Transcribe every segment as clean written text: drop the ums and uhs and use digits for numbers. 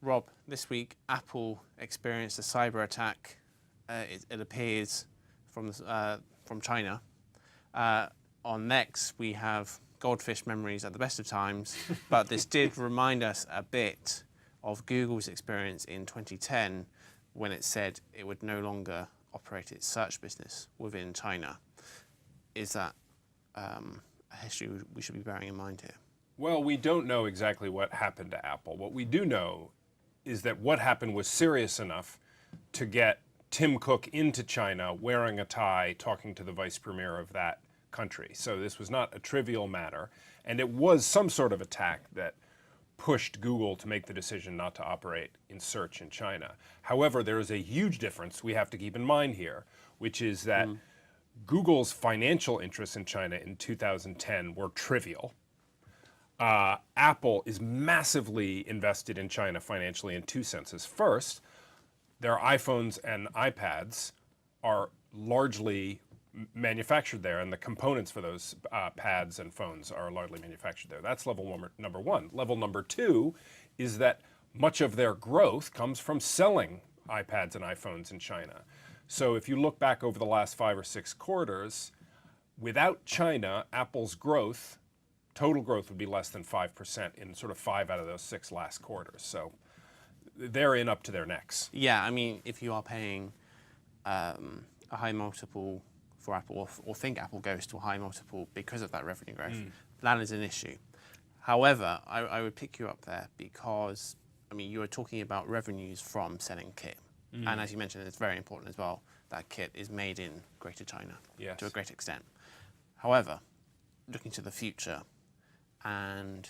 Rob, this week Apple experienced a cyber attack. It appears from China. On next, we have goldfish memories at the best of times, but this did remind us a bit of Google's experience in 2010 when it said it would no longer operate its search business within China. Is that a history we should be bearing in mind here? Well, we don't know exactly what happened to Apple. What we do know is that what happened was serious enough to get Tim Cook into China wearing a tie, talking to the vice premier of that country. So this was not a trivial matter, and it was some sort of attack that pushed Google to make the decision not to operate in search in China. However, there is a huge difference we have to keep in mind here, which is that Google's financial interests in China in 2010 were trivial. Apple is massively invested in China financially in two senses. First, their iPhones and iPads are largely manufactured there, and the components for those pads and phones are largely manufactured there. That's level number one. Level number two is that much of their growth comes from selling iPads and iPhones in China. So if you look back over the last 5 or 6 quarters, without China, Apple's growth, total growth, would be less than 5% in sort of 5 out of those 6 last quarters. So they're in up to their necks. Yeah, I mean, if you are paying a high multiple for Apple, or think Apple goes to a high multiple because of that revenue growth, that is an issue. However, I would pick you up there because, I mean, you were talking about revenues from selling kit. And as you mentioned, it's very important as well, that kit is made in Greater China to a great extent. However, looking to the future and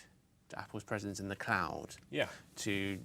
to Apple's presence in the cloud, to,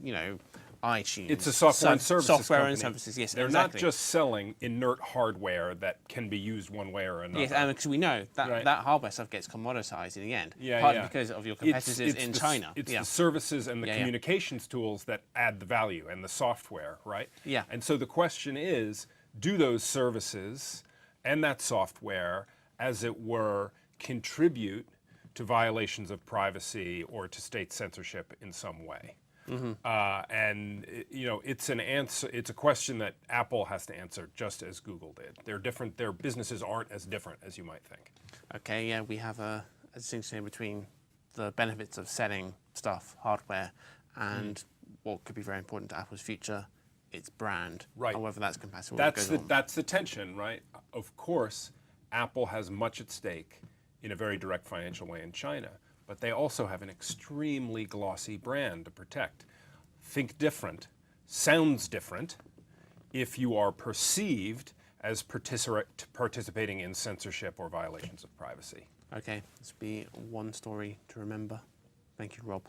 iTunes. It's a software and services Software company. and services, yes, They're exactly. not just selling inert hardware that can be used one way or another. Yes, and because we know that that hardware stuff gets commoditized in the end, Yeah, partly because of your competitors in the, China. It's the services and the communications tools that add the value, and the software, right? Yeah. And so the question is, do those services and that software, as it were, contribute to violations of privacy or to state censorship in some way? And it's an answer. It's a question that Apple has to answer, just as Google did. They're different. Their businesses aren't as different as you might think. Okay, yeah, we have a distinction between the benefits of selling stuff, hardware, and what could be very important to Apple's future, its brand, and whether that's compatible. That's the tension, right? Of course, Apple has much at stake in a very direct financial way in China, but they also have an extremely glossy brand to protect. Think different, sounds different, if you are perceived as participating in censorship or violations of privacy. Okay, this will be one story to remember. Thank you, Rob.